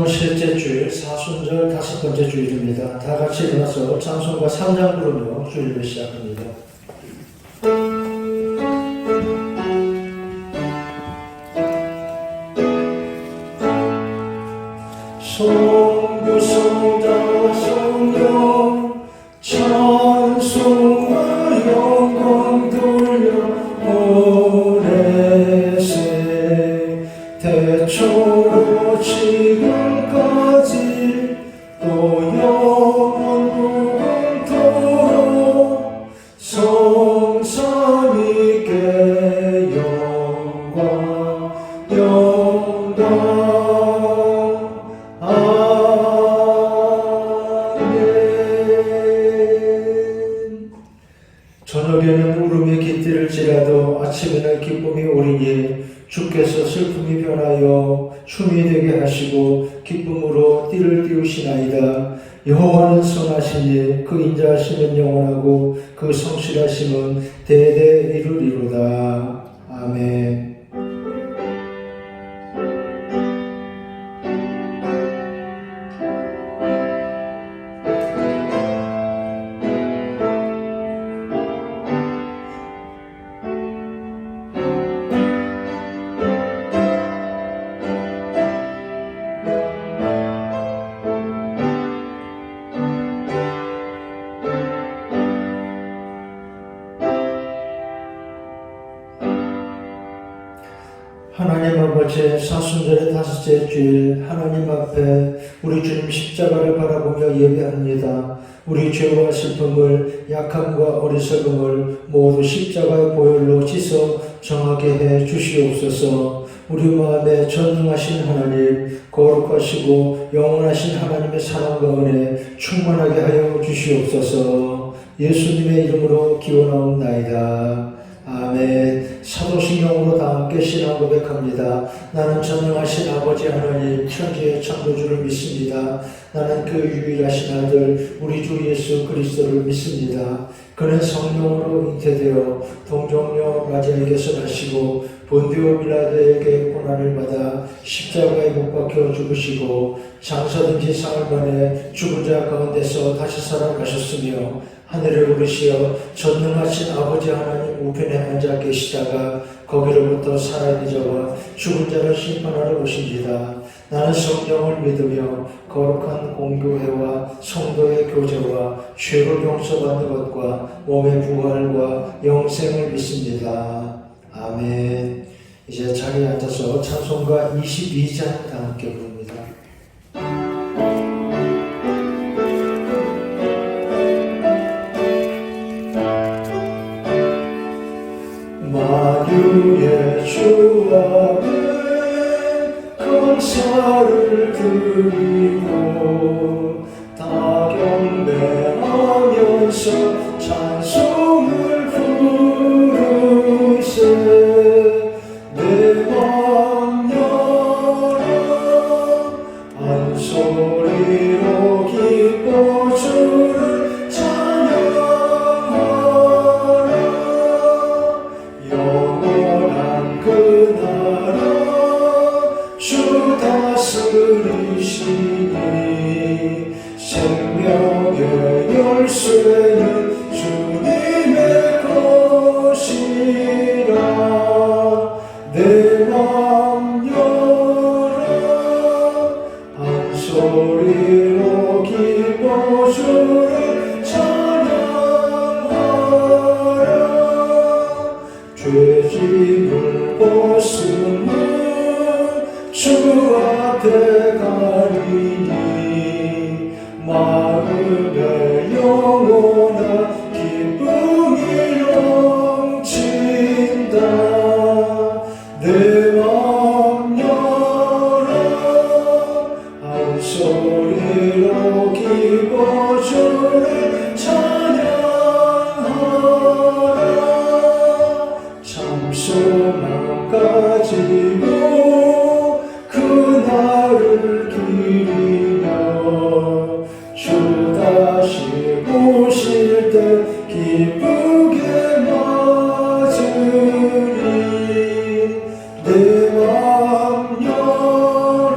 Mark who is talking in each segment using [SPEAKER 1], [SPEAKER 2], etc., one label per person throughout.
[SPEAKER 1] 셋째 주일 사순절 다섯 번째 주일입니다. 다 같이 일어나서 찬송가 3장 부르며 주일을 시작합니다. 성부 성자 성령 찬송과 영광 돌려 오래세 대초로 지금까지 또 영원 무궁토록 성삼위께 영광 아멘. 저녁에는 울음이 깃들을지라도 아침에는 기쁨이 오리니 주께서 슬픔이 변하여 춤이 되게 하시고 기쁨으로 띠를 띄우시나이다. 여호와는 선하시니 그 인자하심은 영원하고 그 성실하심은 대대 이루리로다. 아멘. 하나님 아버지, 사순절의 다섯째 주일 하나님 앞에 우리 주님 십자가를 바라보며 예배합니다. 우리 죄와 슬픔을, 약함과 어리석음을 모두 십자가의 보혈로 씻어 정하게 해 주시옵소서. 우리 마음에 전능하신 하나님, 거룩하시고 영원하신 하나님의 사랑과 은혜 충만하게 하여 주시옵소서. 예수님의 이름으로 기원하옵나이다. 아멘. 사도신경으로 다 함께 신앙 고백합니다. 나는 전능하신 아버지 하나님 천지의 창조주를 믿습니다. 나는 그 유일하신 아들 우리 주 예수 그리스도를 믿습니다. 그는 성령으로 잉태되어 동정녀 마리아에게서 나시고 본디오 빌라도에게 고난을 받아 십자가에 못 박혀 죽으시고 장사된 지 사흘 만에 죽은 자 가운데서 다시 살아나셨으며 하늘에 오르시어 전능하신 아버지 하나님 우편에 앉아 계시다가 거기로부터 살아있는 자와 죽은 자를 심판하러 오십니다. 나는 성령을 믿으며 거룩한 공교회와 성도의 교제와 죄를 용서받는 것과 몸의 부활과 영생을 믿습니다. 아멘. 이제 자리에 앉아서 찬송가 22장 다 함께 부릅니다. 만유의 주 앞에 감사를 드리고 다 경배하면서 찬송을 부르세. 내 맘 열어 한 소리로 기뻐 주를 찬양하라. 영원한 그 나라 주 다스리시니 생명의 열쇠는 주님의 것이라. 내 맘 열어 한 소리로 기뻐 주를 찬양하라. 죄짐을 벗으며 주 앞에 가리니 마음에 영원한 기쁨이 넘친다. 내 맘 열어 한 소리로 기뻐 주를 찬양하라. 참 소망 가지고 그날을 기리며 주 다시 오실 때 기쁘게 맞으리. 내 맘 열어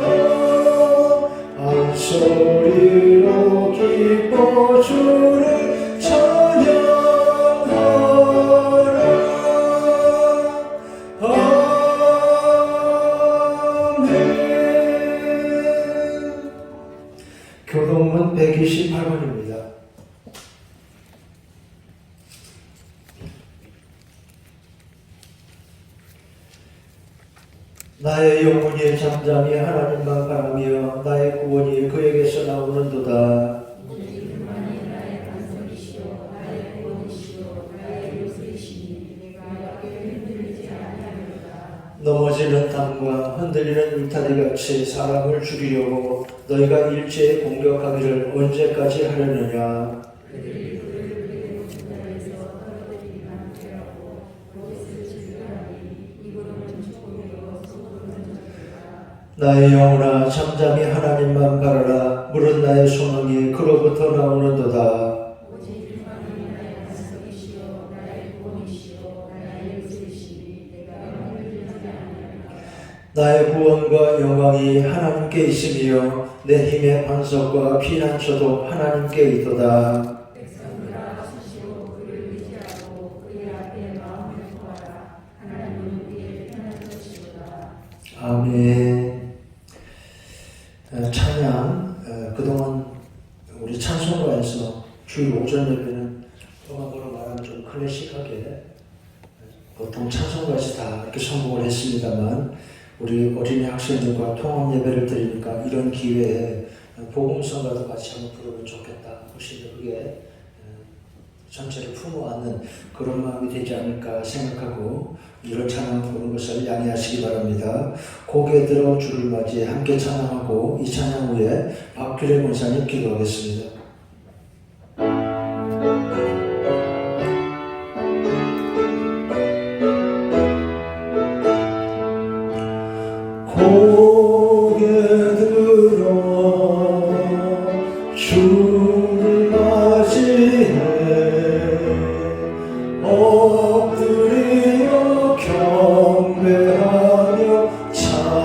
[SPEAKER 1] 나의 영혼이 잠잠히 하나님만 바라며 나의 구원이 그에게서 나오는도다. 넘어지는 담과 흔들리는 울타리같이 사람을 죽이려고 너희가 일제히 공격하기를 언제까지 하려느냐. 나의 영혼아 잠잠히 하나님만 바라라. 물은 나의 소망이 그로부터 나오는도다. 나의 구원과 영광이 하나님께 있으며 내 힘의 반석과 피난처도 하나님께 있도다. 아멘. 찬양, 그동안 우리 찬송가에서 주일 오전 예배는 음악으로 말하면 좀 클래식하게 보통 찬송가에서 다 이렇게 선곡을 했습니다만 우리 어린이 학생들과 통합 예배를 드리니까 이런 기회에 복음성가도 같이 한번 부르면 좋겠다. 훨씬 더 그게 전체를 품어안는 그런 마음이 되지 않을까 생각하고 이런 찬양 부르는 것을 양해하시기 바랍니다. 고개 들어 주를 맞이해 함께 찬양하고 이 찬양 후에 박규래 권사님 기도하겠습니다. 고개 들어 주를 맞이해 엎드리며 경배하며 찬양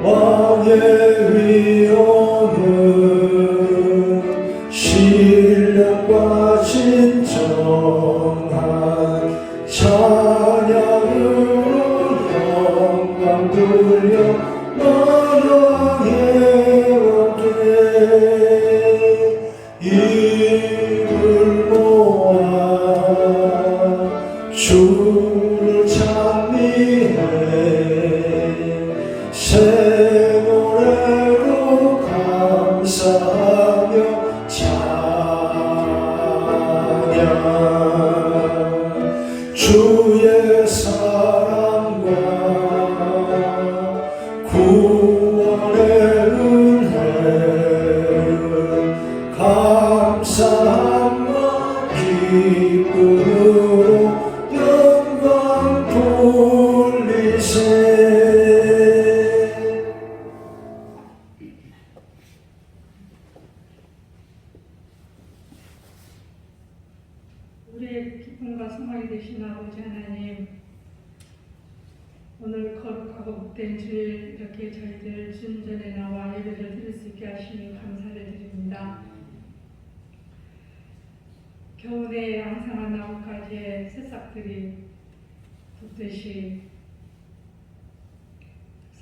[SPEAKER 1] 왕의 위엄은 신령과 진정한 찬양으로 영광 돌려 만왕의 왕께 입을 모아 주를 찬미해 새 노래로 감사하며 찬양 주의 사랑과 구원의 은혜를 감사함과 기쁨으로 영광 돌리세.
[SPEAKER 2] 우리의 기쁨과 소망이 되신 아버지 하나님, 오늘 거룩하고 복된 주일 이렇게 저희들 주님 전에 나와 예배를 드릴 수 있게 하시니 감사를 드립니다. 겨울에 앙상한 나뭇가지에 새싹들이 돋듯이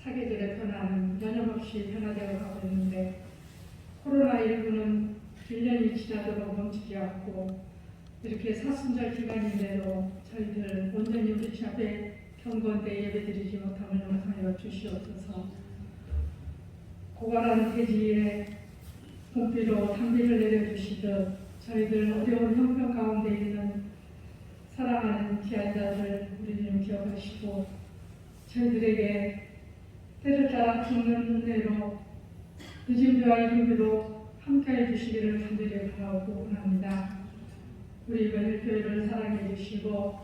[SPEAKER 2] 사계절의 변화는 여념없이 변화되어 가고 있는데 코로나19는 1년이 지나도록 멈추지 않고 이렇게 사순절 기간인데도 저희들 온전히 우리 주 앞에 경건대 예배드리지 못함을 용서하여 주시옵소서. 고갈한 대지에 봄비로 단비를 내려주시듯 저희들 어려운 형편 가운데 있는 사랑하는 귀한 자들 우리 주님 기억하시고 저희들에게 때를 따라 죽는 은혜로 늦은비와 이른비로 함께해 주시기를 간절히 바라고 원합니다. 우리 매일교회를 사랑해 주시고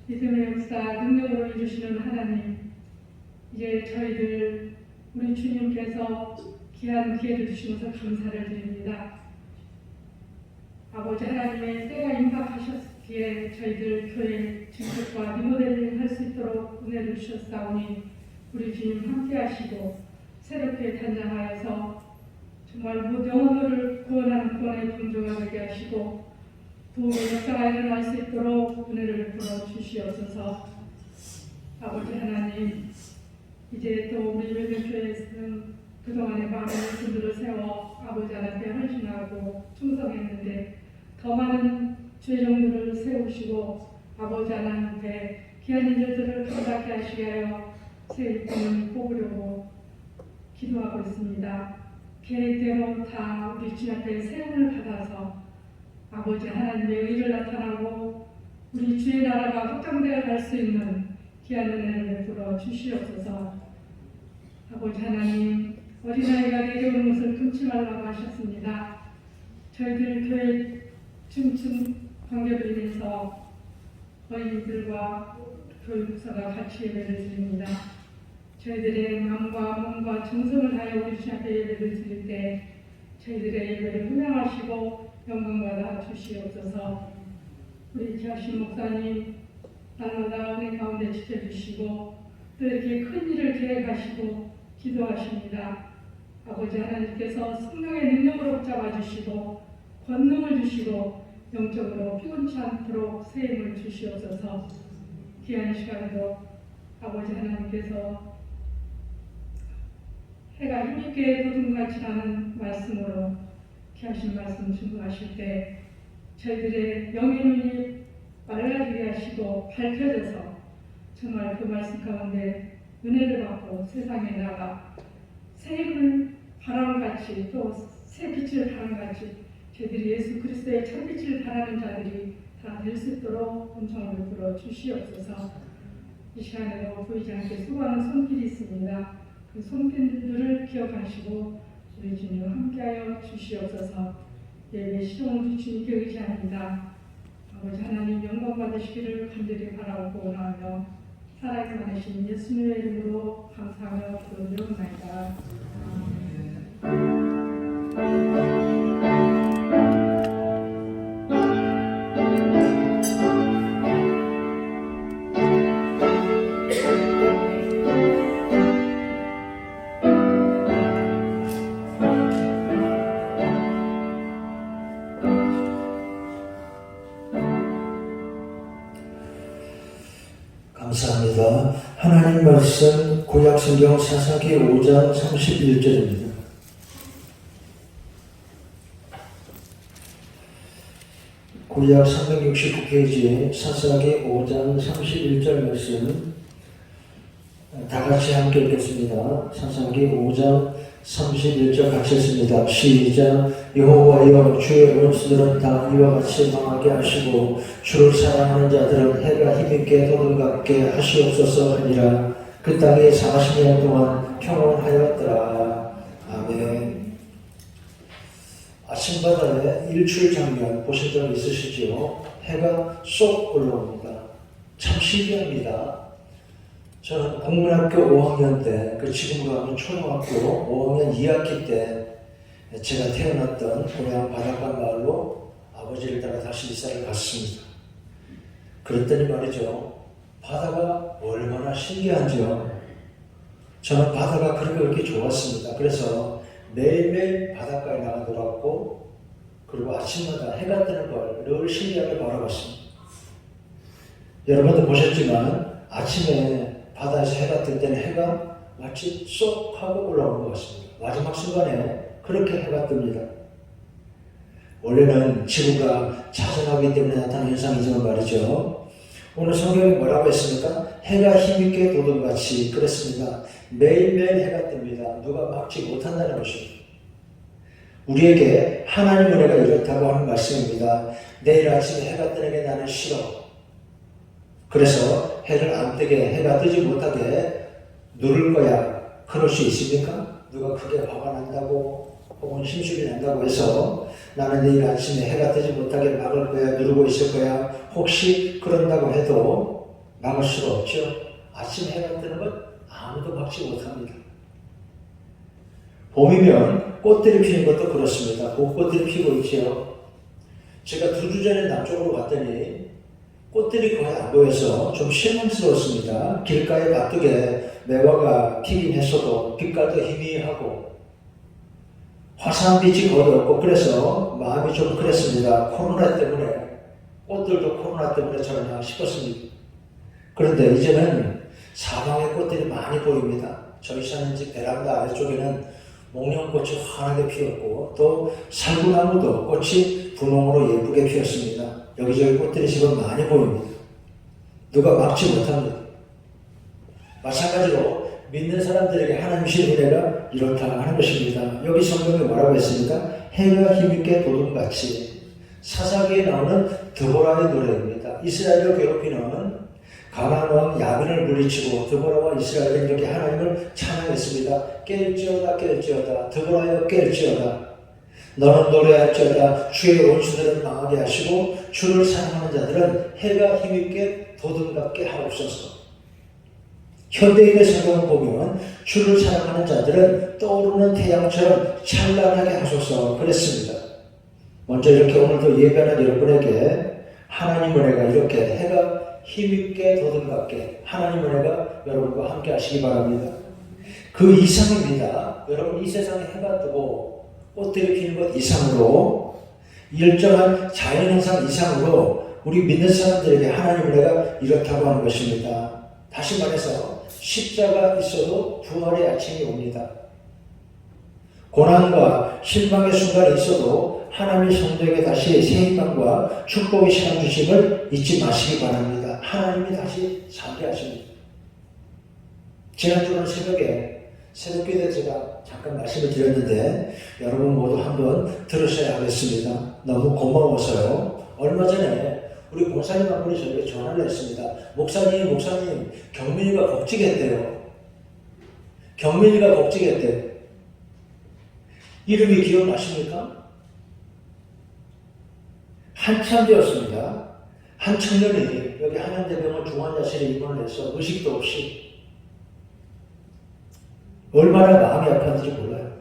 [SPEAKER 2] 믿음의 역사 능력으로 해주시는 하나님, 이제 저희들 우리 주님께서 귀한 기회를 주시면서 감사를 드립니다. 아버지 하나님의 때가 임박하셨기에 저희들 교회 증축과 리모델링 할 수 있도록 은혜를 주셨사오니 우리 주님 함께 하시고 새롭게 단장하여서 정말 영혼을 구원하는 구원의 공조가 되게 하시고 또 역사가 일어날 수 있도록 은혜를 부어 주시옵소서. 아버지 하나님, 이제 또 우리 외면교회에서는 그동안의 많은 말씀들을 세워 아버지 하나님께 헌신하고 충성했는데 더 많은 죄종들을 세우시고 아버지 하나님께 귀한 인들을 감당하게 하시게 하여 새 일꾼을 뽑으려고 기도하고 있습니다. 계획대로 다 우리 주님 앞에 세움을 받아서 아버지 하나님의 의를 나타나고 우리 주의 나라가 확장되어 갈 수 있는 귀한 은혜를 베풀어 주시옵소서. 아버지 하나님, 어린아이가 내려오는 것을 금치 말라고 하셨습니다. 저희들 교회 춤춘 관계로 인해서 어린이들과 교육부서가 같이 예배를 드립니다. 저희들의 마음과 몸과 정성을 다해 우리 주님 앞에 예배를 드릴 때 저희들의 예배를 훈양하시고 영광받아 주시옵소서. 우리 기하신 목사님 날마다 은혜 가운데 지켜주시고 또 이렇게 큰 일을 계획하시고 기도하십니다. 아버지 하나님께서 성령의 능력으로 붙잡아주시고 권능을 주시고 영적으로 피곤치 않도록 세임을 주시옵소서. 귀한 시간에도 아버지 하나님께서 해가 힘있게 돋음같이라는 말씀으로 귀하신 말씀 준비하실 때 저희들의 영의 눈이 맑아지게 하시고 밝혀져서 정말 그 말씀 가운데 은혜를 받고 세상에 나가 새 바람같이 또 새 빛을 바람같이 저희들이 예수 그리스도의 참빛을 바라는 자들이 다 될 수 있도록 은총을 베풀어 주시옵소서. 이 시간에도 보이지 않게 수고하는 손길이 있습니다. 그 손길들을 기억하시고 우리 주님 함께하여 주시옵소서. 예배 시종을 주님께 의지합니다. 아버지 하나님 영광 받으시기를 간절히 바라고 원하며 살아있게 하신 예수님의 이름으로 감사하며 기도드리옵나이다.
[SPEAKER 1] 감사합니다. 하나님 말씀 구약성경 사사기 5장 31절입니다. 구약 369페이지 사사기 5장 31절 말씀 다같이 함께 읽겠습니다. 사사기 5장 31절 같이 읽습니다. 시작. 여호와여 주의 원수들은 다 이와 같이 망하게 하시고 주를 사랑하는 자들은 해가 힘있게 돋음같게 하시옵소서 하니라. 그 땅이 40년 동안 평온하였더라. 아멘. 아침바다에 일출 장면 보신 적 있으시죠? 해가 쏙 올라옵니다. 참 신기합니다. 저는 국민학교 5학년 때, 지금으로 하면 초등학교 5학년 2학기 때 제가 태어났던 고향 바닷가 마을로 아버지를 따라 다시 이사를 갔습니다. 그랬더니 말이죠. 바다가 얼마나 신기한지요. 저는 바다가 그렇게 좋았습니다. 그래서 매일매일 바닷가에 나가 놀았고 그리고 아침마다 해가 뜨는 걸 늘 신기하게 바라봤습니다. 여러분도 보셨지만 아침에 바다에서 해가 뜰 때는 해가 마치 쏙 하고 올라오는 것 같습니다. 마지막 순간에 그렇게 해가 뜹니다. 원래는 지구가 자전하기 때문에 나타나는 현상이지만 말이죠. 오늘 성경이 뭐라고 했습니까? 해가 힘있게 돋음같이 그랬습니다. 매일매일 해가 뜹니다. 누가 막지 못한다는 것입니다. 우리에게 하나님 은혜가 이렇다고 하는 말씀입니다. 내일 아침에 해가 뜨는 게 나는 싫어. 그래서 해를 안 뜨게, 해가 뜨지 못하게 누를 거야. 그럴 수 있습니까? 누가 크게 화가 난다고 혹은 심술이 난다고 해서 나는 내일 아침에 해가 뜨지 못하게 막을 거야, 누르고 있을 거야. 혹시 그런다고 해도 막을 수가 없죠. 아침에 해가 뜨는 건 아무도 막지 못합니다. 봄이면 꽃들이 피는 것도 그렇습니다. 벚꽃들이 피고 있죠. 제가 2주 전에 남쪽으로 갔더니 꽃들이 거의 안 보여서 좀 실망스러웠습니다. 길가에 바쁘게 매화가 피긴 했어도 빛깔도 희미하고 화사한 빛이 거의 없고 그래서 마음이 좀 그랬습니다. 코로나 때문에 꽃들도 코로나 때문에 저러나 싶었습니다. 그런데 이제는 사방에 꽃들이 많이 보입니다. 저희 사는 집 베란다 아래쪽에는 목련꽃이 환하게 피었고 또 살구나무도 꽃이 분홍으로 예쁘게 피었습니다. 여기저기 꽃들이 지금 많이 보입니다. 누가 막지 못합니다. 마찬가지로 믿는 사람들에게 하나님 주신 은혜가 이렇다 하는 것입니다. 여기 성경에 뭐라고 했습니까? 해가 힘있게 도둑같이. 사사기에 나오는 드보라의 노래입니다. 이스라엘을 괴롭히는 가나안 왕 야빈을 물리치고 드보라와 이스라엘은 이렇게 하나님을 찬양했습니다. 깰지어다 깰지어다 드보라여 깰지어다. 너는 노래할지어다. 주의 원수들은 망하게 하시고 주를 사랑하는 자들은 해가 힘있게 도둑같게 하옵소서. 현대인의 성경을 보면 주를 사랑하는 자들은 떠오르는 태양처럼 찬란하게 하소서 그랬습니다. 먼저 이렇게 오늘도 예배하는 여러분에게 하나님 은혜가 이렇게 해가 힘있게 도둑같게 하나님 은혜가 여러분과 함께 하시기 바랍니다. 그 이상입니다. 여러분 이 세상에 해가 뜨고 꽃들이 피는 것 이상으로 일정한 자연현상 이상으로 우리 믿는 사람들에게 하나님 은혜가 이렇다고 하는 것입니다. 다시 말해서 십자가 있어도 부활의 아침이 옵니다. 고난과 실망의 순간이 있어도 하나님의 성도에게 다시 새 희망과 축복의 시간 주심을 잊지 마시기 바랍니다. 하나님이 다시 살게 하십니다. 지난주는 새벽기도에 제가 잠깐 말씀을 드렸는데 여러분 모두 한번 들으셔야 하겠습니다. 너무 고마워서요. 얼마 전에 우리 목사님 한 분이 저에게 전화를 했습니다. 목사님, 경민이가 복직했대요. 경민이가 복직했대요. 이름이 기억나십니까? 한참 되었습니다. 한 청년이 여기 한양대병원 중환자실에 입원을 해서 의식도 없이 얼마나 마음이 아팠는지 몰라요.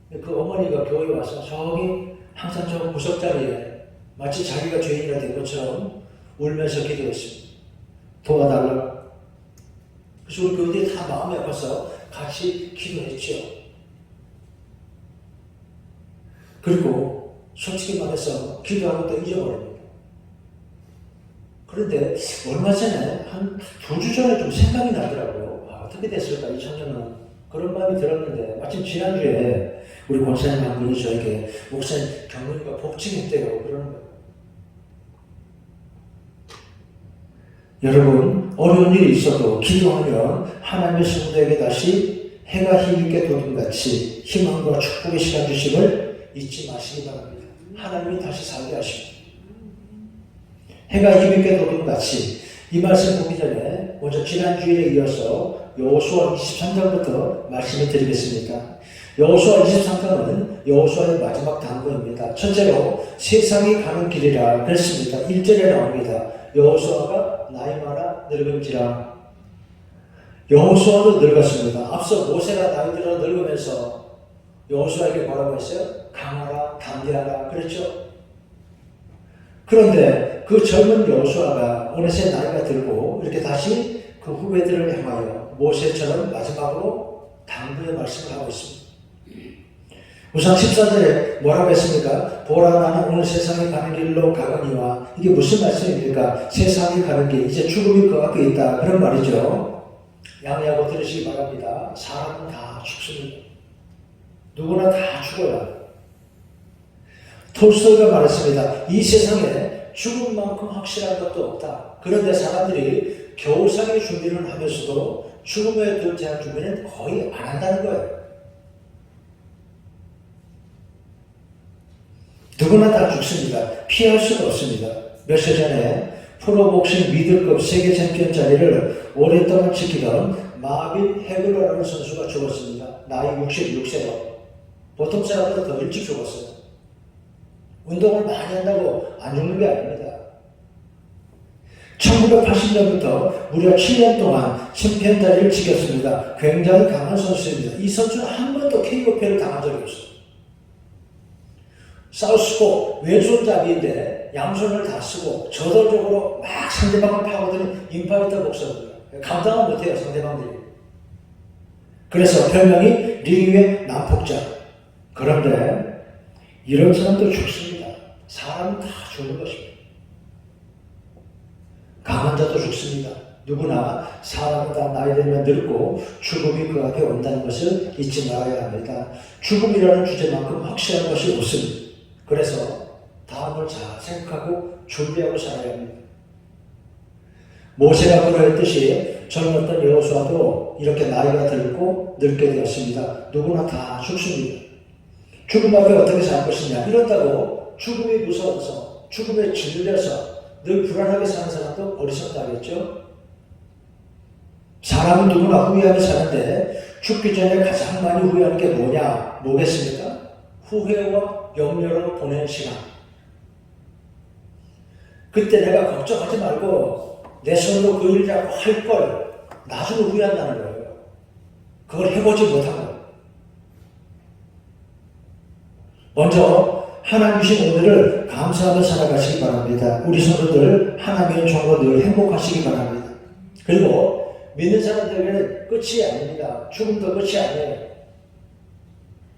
[SPEAKER 1] 그 어머니가 교회에 와서 저기 항상 저 구석자리에 마치 자기가 죄인이라 된 것처럼 울면서 기도했습니다. 도와달라고. 그래서 우리 교인들이 다 마음이 아파서 같이 기도했죠. 그리고 솔직히 말해서 기도하고 또 잊어버립니다. 그런데 얼마 전에 한 2주 전에 좀 생각이 나더라고요. 어떻게 됐을까 이 청년은. 그런 마음이 들었는데 마침 지난주에 우리 권사님 한 분이 저에게 목사님 경민이가 복직했대요. 그러는 거예요. 여러분 어려운 일이 있어도 기도하면 하나님의 성도에게 다시 해가 힘있게 도둑같이 희망과 축복의 시간 주심을 잊지 마시기 바랍니다. 하나님이 다시 살게 하십니다. 해가 힘있게 도둑같이 이 말씀 보기 전에 먼저 지난 주일에 이어서 여호수아 23장부터 말씀을 드리겠습니다. 여호수아 23장은 여호수아의 마지막 당부입니다. 첫째로 세상이 가는 길이라 그랬습니다. 1절에 나옵니다. 여호수아가 나이 많아 늙은지라. 여호수아도 늙었습니다. 앞서 모세가 나이 들어 늙으면서 여호수아에게 뭐라고 했어요? 강하라, 담대하라 그랬죠. 그런데 그 젊은 여호수아가 어느새 나이가 들고 이렇게 다시 그 후배들을 향하여 모세처럼 마지막으로 당부의 말씀을 하고 있습니다. 우선 14절에 뭐라고 했습니까? 보라 나는 오늘 세상에 가는 길로 가거니와. 이게 무슨 말씀입니까? 세상에 가는 길, 이제 죽음이 그 앞에 있다 그런 말이죠. 양해하고 들으시기 바랍니다. 사람은 다 죽습니다. 누구나 다 죽어요. 톨스토이가 말했습니다. 이 세상에 죽음만큼 확실한 것도 없다. 그런데 사람들이 겨우살이 준비를 하면서도 죽음에 대한 준비는 거의 안 한다는 거예요. 누구나 다 죽습니다. 피할 수가 없습니다. 며칠 전에 프로복싱 미들급 세계 챔피언 자리를 오랫동안 지키던 마빈 해글러라는 선수가 죽었습니다. 나이 66세로. 보통 사람보다 더 일찍 죽었어요. 운동을 많이 한다고 안 죽는 게 아닙니다. 1980년부터 무려 7년 동안 챔피언 자리를 지켰습니다. 굉장히 강한 선수입니다. 이 선수는 한 번도 KO패를 당한 적이 없어요. 사우스포 왼손잡이인데 양손을 다 쓰고 저돌적으로 막 상대방을 파고드는 인파이터 복서입니다. 감당을 못해요, 상대방들이. 그래서 별명이 링 위의 난폭자. 그런데 이런 사람도 죽습니다. 사람은 다 죽는 것입니다. 강한 자도 죽습니다. 누구나 사람은 다 나이 들면 늙고 죽음이 그 앞에 온다는 것을 잊지 말아야 합니다. 죽음이라는 주제만큼 확실한 것이 없습니다. 그래서 다음을 잘 생각하고 준비하고 살아야 합니다. 모세가 그러했듯이 젊었던 여호수아도 이렇게 나이가 들고 늙게 되었습니다. 누구나 다 죽습니다. 죽음 앞에 어떻게 살 것이냐 이런다고 죽음이 무서워서 죽음에 질려서 늘 불안하게 사는 사람도 어리석다겠죠. 사람은 누구나 후회하며 사는데 죽기 전에 가장 많이 후회하는 게 뭐겠습니까? 후회와 염려로 보내는 시간. 그때 내가 걱정하지 말고 내 손으로 그 일을 자꾸 할 걸 나중에 후회한다는 거예요. 그걸 해보지 못한 거예요. 먼저 하나님 주신 오늘을 감사하며 살아가시기 바랍니다. 우리 성도들 하나님의 종으로 늘 행복하시기 바랍니다. 그리고 믿는 사람들에게는 끝이 아닙니다. 죽음도 끝이 아니에요.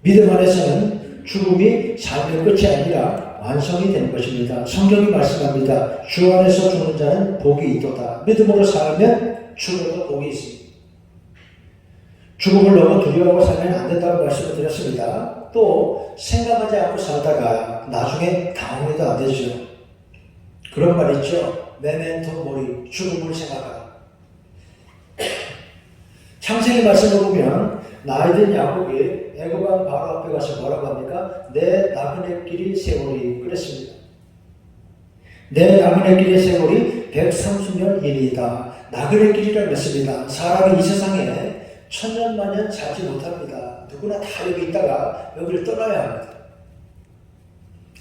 [SPEAKER 1] 믿음 안에서는 죽음이 삶의 끝이 아니라 완성이 되는 것입니다. 성경이 말씀합니다. 주 안에서 죽는 자는 복이 있도다. 믿음으로 살면 죽어도 복이 있습니다. 죽음을 너무 두려워하고 살면 안 된다고 말씀을 드렸습니다. 또 생각하지 않고 살다가 나중에 당황해도 안 되죠. 그런 말 있죠. 메멘토 모리, 죽음을 생각하라. 창세기 말씀을 보면 나이든 야곱이 애굽왕 바로 앞에 가서 뭐라고 합니까? 내 나그네 길이 세월이 그랬습니다. 내 나그네 길의 세월이 130년이니이다. 나그네 길이라고 했습니다. 사람이 이 세상에 천년만년 살지 못합니다. 누구나 다 여기 있다가 여기를 떠나야 합니다.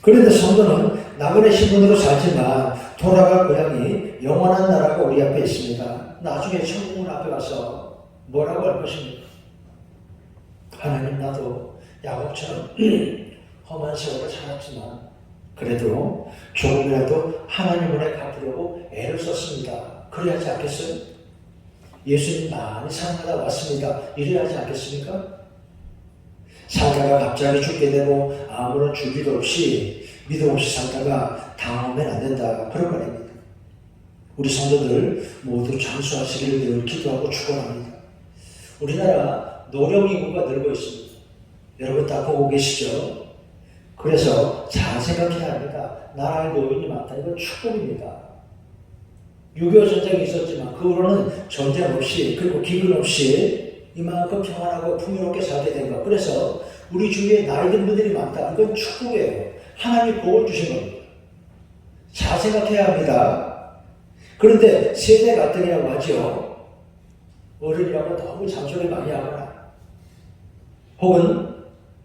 [SPEAKER 1] 그런데 성도는 나그네 신분으로 살지만 돌아갈 고향이 영원한 나라가 우리 앞에 있습니다. 나중에 천국문 앞에 가서 뭐라고 할 것입니까? 하나님, 나도 야곱처럼 험한 세월을 살았지만 그래도 조금이라도 하나님 은혜 갚으려고 애를 썼습니다. 그래야 하지 않겠어요? 예수님 많이 사랑하다 왔습니다. 이래야 하지 않겠습니까? 살다가 갑자기 죽게 되고 아무런 준비도 없이 믿음 없이 살다가 당하면 안 된다. 그런 말입니다. 우리 성도들 모두 장수하시기를 늘 기도하고 축원합니다. 우리나라 노령 인구가 늘고 있습니다. 여러분 다 보고 계시죠? 그래서 잘 생각해야 합니다. 나라에 노인이 많다. 이건 축복입니다. 6.25 전쟁이 있었지만 그 후로는 전쟁 없이 그리고 기근 없이 이만큼 평안하고 풍요롭게 살게 된 것. 그래서 우리 주위에 나이 든 분들이 많다. 이건 축복이에요. 하나님이 복을 주신 겁니다. 잘 생각해야 합니다. 그런데 세대 갈등이라고 하죠. 어른이라고 너무 잔소리 많이 하거나 혹은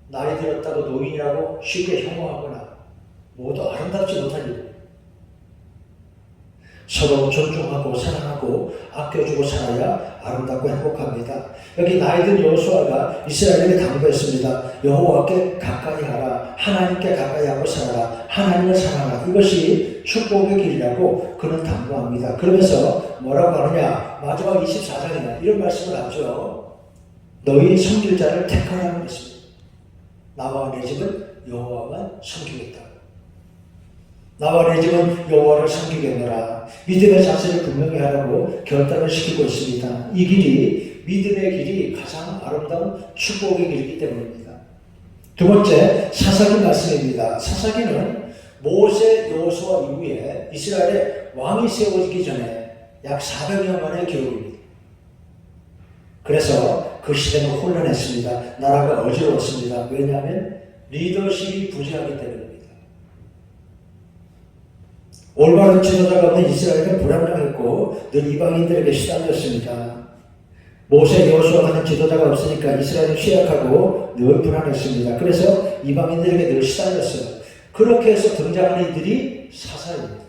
[SPEAKER 1] 나이 들었다고 노인이라고 쉽게 혐오하거나 모두 아름답지 못한 일. 서로 존중하고 사랑하고 아껴주고 살아야 아름답고 행복합니다. 여기 나이든 여호수아가 이스라엘에게 당부했습니다. 여호와께 가까이 하라. 하나님께 가까이 하고 살아라. 하나님을 사랑하라. 이것이 축복의 길이라고 그는 당부합니다. 그러면서 뭐라고 하느냐? 마지막 24장이나 이런 말씀을 하죠. 너희 섬길 자를 택하라는 것입니다. 나와 내 집은 여호와만 섬기겠다. 나와 내 집은 여호와를 섬기겠노라. 믿음의 자세를 분명히 하라고 결단을 시키고 있습니다. 이 길이 믿음의 길이 가장 아름다운 축복의 길이기 때문입니다. 두 번째, 사사기 말씀입니다. 사사기는 모세 여호수아 이후에 이스라엘의 왕이 세워지기 전에 약 400년만의 기록입니다. 그래서 그 시대는 혼란했습니다. 나라가 어지러웠습니다. 왜냐하면 리더십이 부재하기 때문입니다. 올바른 지도자가 없는 이스라엘은 불안정했고 늘 이방인들에게 시달렸습니다. 모세 여호수아 같은 지도자가 없으니까 이스라엘은 취약하고 늘 불안했습니다. 그래서 이방인들에게 늘 시달렸어요. 그렇게 해서 등장하는 이들이 사사입니다.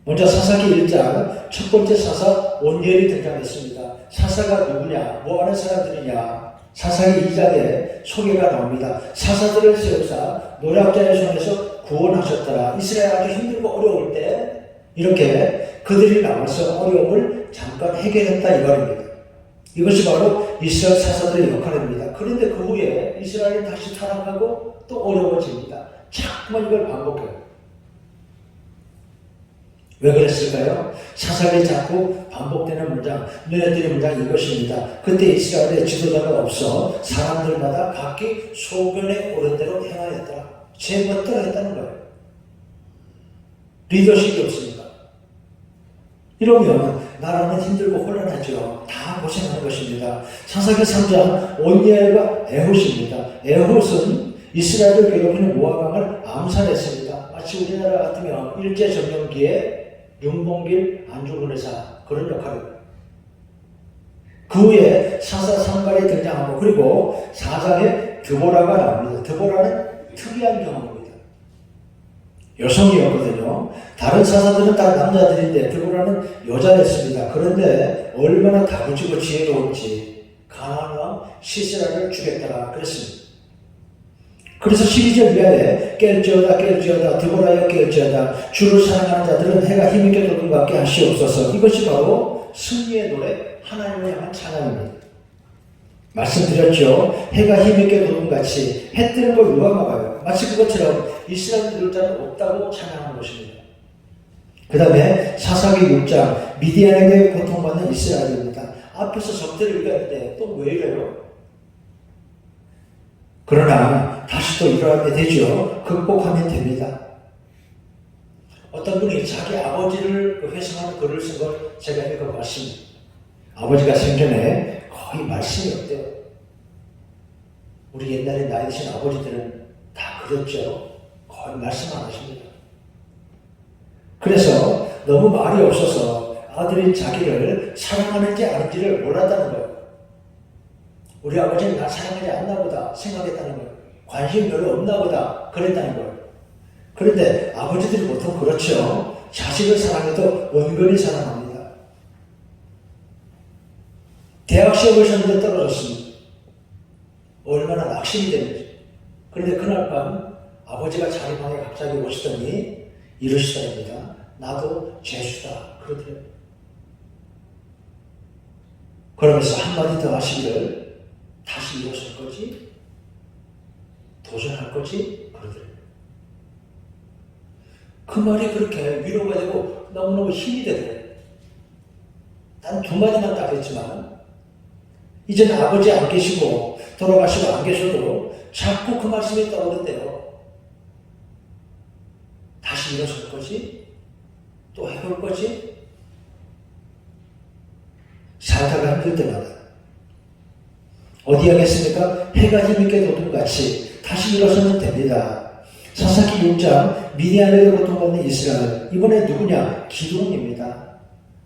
[SPEAKER 1] 먼저 사사기 1장 첫 번째 사사 온열이 등장했습니다. 사사가 누구냐? 뭐하는 사람들이냐? 사사기 2장에 소개가 나옵니다. 사사들을 세우사 노략자의 손에서 구원하셨더라. 이스라엘 아주 힘들고 어려울 때 이렇게 그들이 나와서 어려움을 잠깐 해결했다 이 말입니다. 이것이 바로 이스라엘 사사들의 역할입니다. 그런데 그 후에 이스라엘이 다시 타락하고 또 어려워집니다. 자꾸만 이걸 반복해요. 왜 그랬을까요? 사사기 자꾸 반복되는 문장, 눈에 띄는 문장 이것입니다. 그때 이스라엘에 지도자가 없어 사람들마다 각기 소견에 오른 대로 행하였더라. 제 멋대로 했다는 거예요. 리더십이 없으니까. 이러면 나라는 힘들고 혼란하죠. 다 고생하는 것입니다. 사사기 3장 온니엘과 에훗입니다. 에훗은 이스라엘을 괴롭히는 모압 왕을 암살했습니다. 마치 우리나라 같으면 일제점령기에 윤봉길 안중근의사 그런 역할입니다. 그 후에 사사 산발이 등장하고 그리고 4장에 드보라가 나옵니다. 드보라는 특이한 경험입니다. 여성이었거든요. 다른 사사들은 다 남자들인데 드보라는 여자였습니다. 그런데 얼마나 다부지고 지혜로운지 가나안 왕 시스라를 죽였다가 그랬습니다. 그래서 12절 이하에 깰지어다 드보라여 깰지어다 주를 사랑하는 자들은 해가 힘있게 돋는 것 같게 하시옵소서. 이것이 바로 승리의 노래 하나님을 향한 찬양입니다. 말씀드렸죠. 해가 힘있게 도는 같이 해 뜨는 걸 누가 막아요? 마치 그것처럼 이스라엘 이룰 자는 없다고 찬양하는 것입니다. 그 다음에 사사기 6장 미디안에게 고통받는 이스라엘입니다. 앞에서 적들을 이겼는데 또 왜 이래요? 그러나 다시 또 일어나게 되죠. 극복하면 됩니다. 어떤 분이 자기 아버지를 회상하는 글을 쓴 걸 제가 읽어봤습니다. 아버지가 생전에 거의 말씀이 없대요. 우리 옛날에 나이 드신 아버지들은 다 그랬죠. 거의 말씀 안 하십니다. 그래서 너무 말이 없어서 아들인 자기를 사랑하는지 아닌지를 몰랐다는 거예요. 우리 아버지는 나 사랑하지 않나 보다 생각했다는 거예요. 관심 별로 없나 보다 그랬다는 거예요. 그런데 아버지들이 보통 그렇죠. 자식을 사랑해도 은근히 사랑합니다. 대학 시험을 쳤는데 떨어졌습니다. 얼마나 낙심이 되는지. 그런데 그날 밤 아버지가 자기 방에 갑자기 오시더니 이러시더랍니다. 나도 재수다. 그러더래요. 그러면서 한마디 더 하시기를 다시 일어설 거지? 도전할 거지? 그러더래요. 그 말이 그렇게 위로가 되고 너무너무 힘이 되더래요. 단 두 마디만 딱 했지만 이제는 아버지 안 계시고 돌아가시고 안 계셔도 자꾸 그 말씀이 떠오른대요. 다시 일어설 거지? 또 해볼 거지? 살다가 힘들 때마다 어디 하겠습니까? 해가 힘있게 돋음같이 다시 일어서면 됩니다. 사사기 6장 미디안에게 고통받는 이스라엘, 이번에 누구냐? 기드온입니다.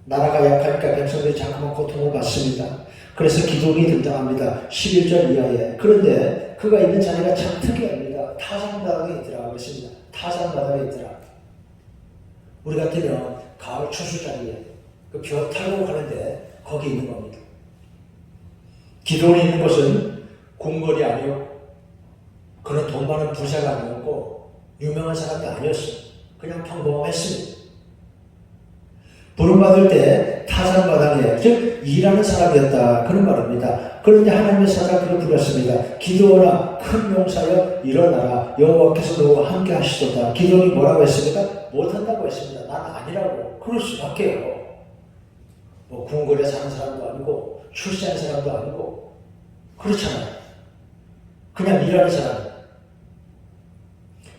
[SPEAKER 1] 나라가 약하니까 백성들이 자꾸만 고통을 받습니다. 그래서 기드온이 등장합니다. 11절 이하에. 그런데 그가 있는 자리가 참 특이합니다. 타산바닥에 있더라 그랬습니다. 타산바닥에 있더라. 우리 같으면 가을 추수 자리에 그 벼 타고 가는데 거기 있는 겁니다. 기드온이 있는 곳은 궁궐이 아니요. 그는 돈 많은 부자가 아니었고 유명한 사람이 아니었어요. 그냥 평범했습니다. 부름받을 때 타산바닥에 즉 일하는 사람이었다 그런 말입니다. 그런데 하나님의 사자가 그를 불렀습니다. 기드온아 큰 용사여 일어나라 여호와께서 너와 함께 하시도다. 기드온이 뭐라고 했습니까? 못한다고 했습니다. 난 아니라고. 그럴 수밖에요. 뭐 궁궐에 사는 사람도 아니고 출세한 사람도 아니고 그렇잖아요. 그냥 일하는 사람.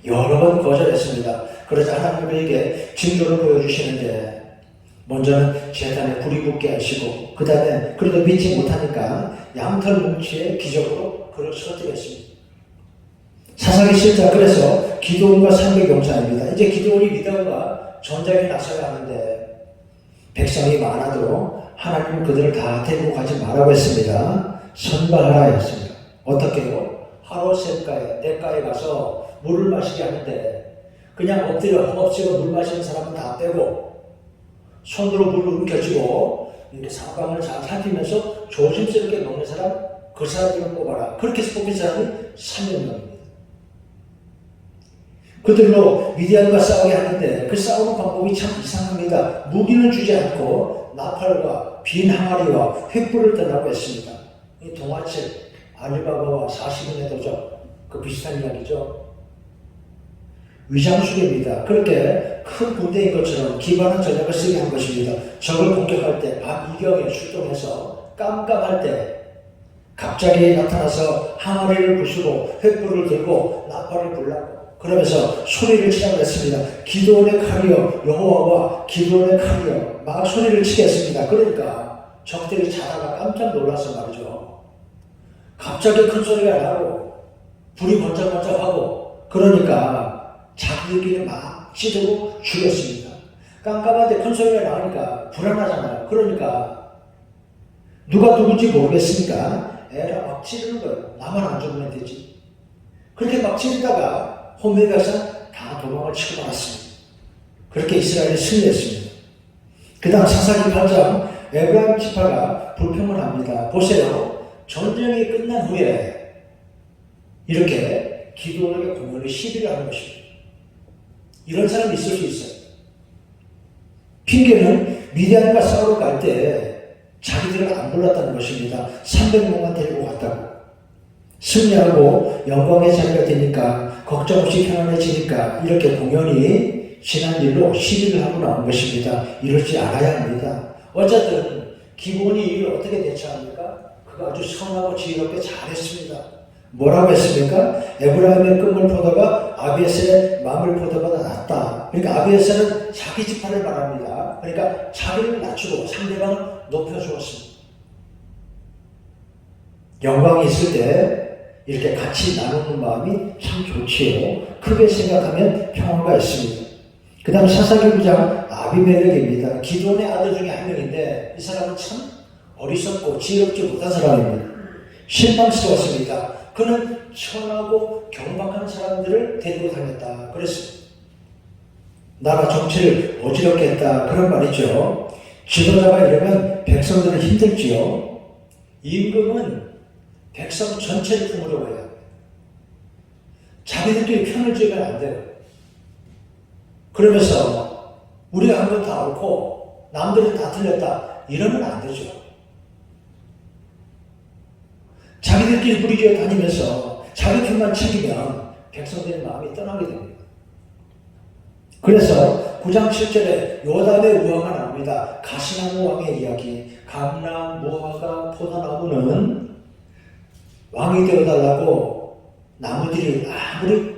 [SPEAKER 1] 여러 번 거절했습니다. 그러자 하나님 그에게 징조를 보여주시는데 먼저는 제단에 불이 붙게 하시고 그 다음에 그래도 믿지 못하니까 양털 뭉치에 기적으로 그를 쓰러뜨렸습니다. 사사기 7장 그래서 기드온과 300용사입니다. 이제 기드온이 미디안과 전쟁에 나서야 하는데 백성이 많아도 하나님은 그들을 다 데리고 가지 말라고 했습니다. 선발하라 했습니다. 어떻게 해요? 하로셋가에 냇가에 가서 물을 마시게 하는데 그냥 엎드려 허겁지겁 물 마시는 사람은 다 빼고 손으로 물을 움켜쥐고 이렇게 상방을 잘 살피면서 조심스럽게 먹는 사람 그 사람들을 뽑아라. 그렇게 해서 뽑힌 사람이 300명입니다. 그들로 미디안과 싸우게 하는데 그 싸우는 방법이 참 이상합니다. 무기는 주지 않고 나팔과 빈 항아리와 횃불을 떠나고 했습니다. 이 동화책 알리바바와 40인의 도적 그 비슷한 이야기죠. 위장술입니다. 그렇게 큰 군대인 것처럼 기반한 전략을 쓰게 한 것입니다. 적을 공격할 때 밤 이경에 출동해서 깜깜할 때 갑자기 나타나서 항아리를 부수고 횃불을 들고 나팔을 불라고 그러면서 소리를 치라고 했습니다. 기드온의 칼이여 여호와와 기드온의 칼이여 막 소리를 치겠습니다. 그러니까 적들이 자다가 깜짝 놀라서 말이죠. 갑자기 큰 소리가 나고 불이 번쩍번쩍하고 그러니까 자기들끼리 막 찌르고 죽였습니다. 깜깜한데 큰 소리가 나니까 불안하잖아요. 그러니까 누가 누군지 모르겠으니까 애를 막 찌르는 거예요. 나만 안 죽으면 되지. 그렇게 막 찌르다가 호멜 백성 다 도망을 치고 말았습니다. 그렇게 이스라엘이 승리했습니다. 그 다음 사사기 8장 에브라임 지파가 불평을 합니다. 보세요. 전쟁이 끝난 후에 이렇게 기드온에게 공연히 시비를 하는 것입니다. 이런 사람이 있을 수 있어요. 핑계는 미디안과 싸우러 갈 때 자기들을 안 불렀다는 것입니다. 300명만 데리고 갔다고. 승리하고 영광의 자리가 되니까 걱정 없이 편안해지니까 이렇게 공연히 지난 일로 시비를 하고 나온 것입니다. 이러지 않아야 합니다. 어쨌든 기본이 이를 어떻게 대처합니까? 그가 아주 선하고 지혜롭게 잘했습니다. 뭐라고 했습니까? 에브라임의 끔을 보다가 아비에셀의 맘을 보다보다 낫다. 그러니까 아비에셀은 자기 지파를 말합니다. 그러니까 자기를 낮추고 상대방을 높여주었습니다. 영광이 있을 때 이렇게 같이 나누는 마음이 참 좋지요. 크게 생각하면 평화가 있습니다. 그 다음 사사기 9장 아비멜렉입니다. 기드온의 아들 중에 한 명인데 이 사람은 참 어리석고 지혜롭지 못한 사람입니다. 실망스러웠습니다. 그는 천하고 경박한 사람들을 데리고 다녔다. 그랬습니다. 나라 정치를 어지럽게 했다. 그런 말이죠. 지도자가 이러면 백성들은 힘들지요. 임금은 백성 전체를 품으려고 해요. 자기들끼리 편을 지으면 안 돼요. 그러면서 우리가 한 건 다 옳고 남들은 다 틀렸다. 이러면 안 되죠. 자기들끼리 부리겨 다니면서 자기 편만 챙기면 백성들의 마음이 떠나게 됩니다. 그래서 9장 7절에 요담의 우화가 나옵니다. 가시나무 왕의 이야기. 감람, 무화과, 포도나무는 왕이 되어달라고 나무들이 아무리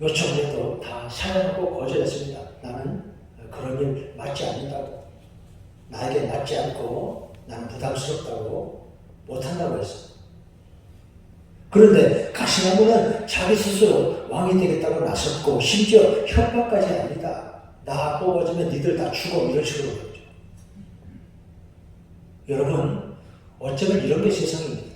[SPEAKER 1] 요청해도 다 사양하고 거절했습니다. 나는 그런 일 맞지 않는다고. 나에게 맞지 않고 나는 부담스럽다고 못한다고 했어요. 그런데 가시나무는 자기 스스로 왕이 되겠다고 나섰고 심지어 협박까지 합니다. 나 뽑아주면 니들 다 죽어 이런 식으로 그러죠. 여러분 어쩌면 이런 게 세상입니다.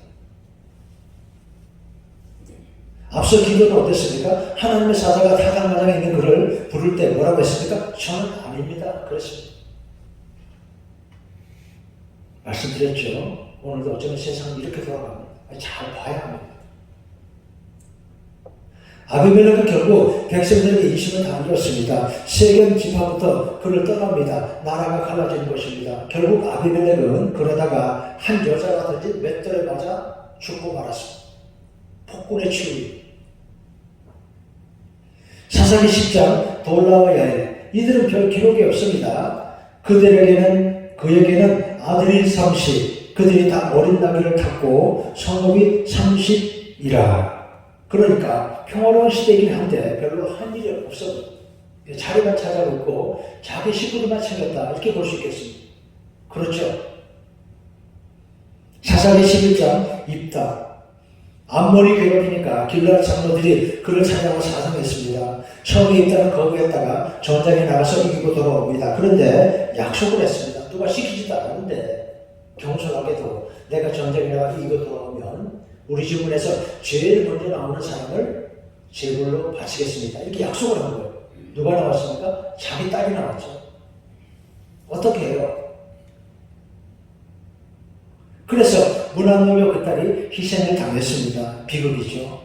[SPEAKER 1] 앞서 기도는 어땠습니까? 하나님의 사자가 타당마당에 있는 그를 부를 때 뭐라고 했습니까? 저는 아닙니다. 그랬습니다. 말씀드렸죠. 오늘도 어쩌면 세상은 이렇게 돌아갑니다. 잘 봐야 합니다. 아비멜렉은 결국 백성들에게 이심을 당겼습니다. 세겜 지파부터 그를 떠납니다. 나라가 갈라지는 것입니다. 결국 아비멜렉은 그러다가 한 여자가 던진 맷돌에 맞아 죽고 말았습니다. 폭군의 치유. 사사기 10장 돌라와 야엘 이들은 별 기록이 없습니다. 그에게는 아들이 30 그들이 다 어린 나귀를 탔고 성읍이 30이라. 그러니까 평화로운 시대이긴 한데 별로 한 일이 없어요. 자리만 찾아놓고 자기 식구들만 챙겼다 이렇게 볼 수 있겠습니다. 그렇죠? 사사기 11장 입다. 암몬이 괴롭히니까 길르앗 장로들이 그를 찾아와 사상했습니다. 처음에 입다는 거부했다가 전장에 나가서 이기고 돌아옵니다. 그런데 약속을 했습니다. 누가 시키지도 않았는데 경솔하게도 내가 전장에 나가서 이기고 돌아오면 우리 지문에서 제일 먼저 나오는 사람을 제물로 바치겠습니다. 이렇게 약속을 한 거예요. 누가 나왔습니까? 자기 딸이 나왔죠. 어떻게 해요? 그래서 문하노녀 그 딸이 희생을 당했습니다. 비극이죠.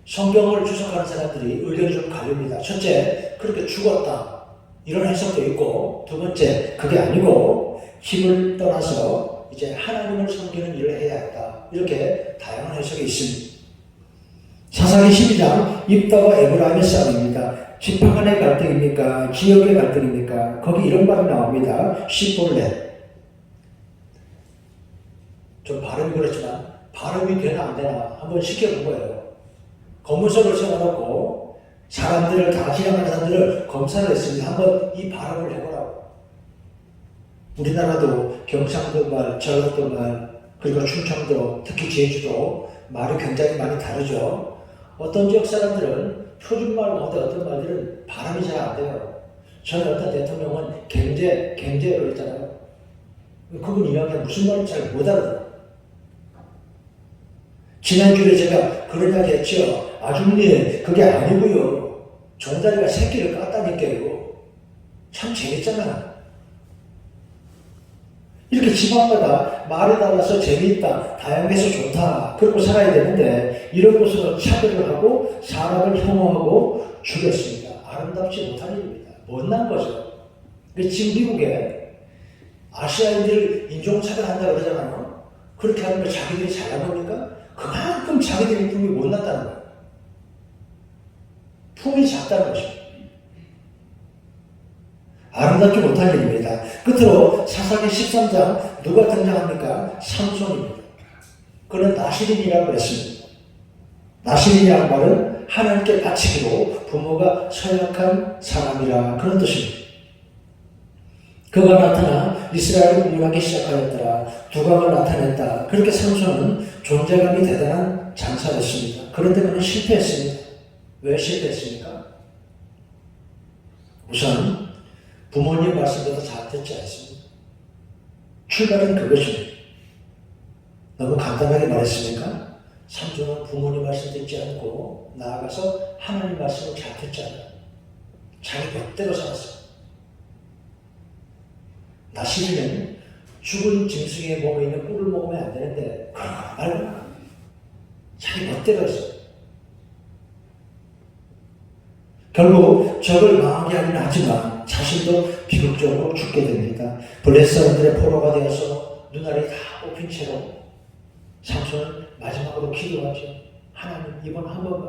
[SPEAKER 1] 성경을 주석하는 사람들이 의견이 좀 갈립니다. 첫째, 그렇게 죽었다. 이런 해석도 있고, 두 번째, 그게 아니고 집을 떠나서 이제 하나님을 섬기는 일을 해야 했다. 이렇게 다양한 해석이 있습니다. 사사기 12장 입다와 에브라임의 싸움입니다. 지파 간의 갈등입니까? 지역의 갈등입니까? 거기 이런 말이 나옵니다. 시볼렛. 좀 발음이 그렇지만 발음이 되나 안 되나 한번 시켜본 거예요. 검문소를 세워놓고 사람들을 다 지나가는 사람들을 검사를 했습니다. 한번 이 발음을 해보라고. 우리나라도 경상도 말, 전라도 말, 그리고 충청도, 특히 제주도 말이 굉장히 많이 다르죠. 어떤 지역 사람들은 표준말 가운데 어떤 말들은 발음이 잘 안 돼요. 전에 어떤 대통령은 갱제로 했잖아요. 그분 이야기가 무슨 말인지 잘 못 알아들어요. 지난주에 제가 그런 이야기 했죠. 아줌님, 그게 아니고요. 종다리가 새끼를 깠다니까요. 참 재밌잖아. 이렇게 지방마다 말에 따라서 재미있다, 다양해서 좋다, 그렇게 살아야 되는데 이런 것으로 차별을 하고 사람을 혐오하고 죽였습니다. 아름답지 못한 일입니다. 못난 거죠. 지금 미국에 아시아인들 인종차별한다고 그러잖아요. 그렇게 하면 자기들이 잘난 겁니까? 그만큼 자기들의 품이 못났다는 거예요. 품이 작다는 것이죠. 아름답지 못한 일입니다. 끝으로 사사기 13장 누가 등장합니까? 삼손입니다. 그는 나시린이라고 했습니다. 나시린이라는 말은 하나님께 바치기로 부모가 서약한 사람이라 그런 뜻입니다. 그가 나타나 이스라엘을 구원하기 시작하였더라. 두각을 나타냈다. 그렇게 삼손은 존재감이 대단한 장사였습니다. 그런데 그는 실패했습니다. 왜 실패했습니까? 우선 부모님 말씀보다 잘 듣지 않습니다. 출발은 그것입니다. 너무 간단하게 말했습니까? 삼손은 부모님 말씀 듣지 않고 나아가서 하나님 말씀을 잘 듣지 않아요. 자기 멋대로 살았어요. 나시린은 죽은 짐승의 몸에 있는 꿀을 먹으면 안 되는데 말고 자기 멋대로 했어요. 결국 적을 망하게 하긴 하지만 자신도 비극적으로 죽게 됩니다. 블레 사람들의 포로가 되어서 눈알이 다 뽑힌 채로 삼손은 마지막으로 기도하죠. 하나님 이번 한 번만,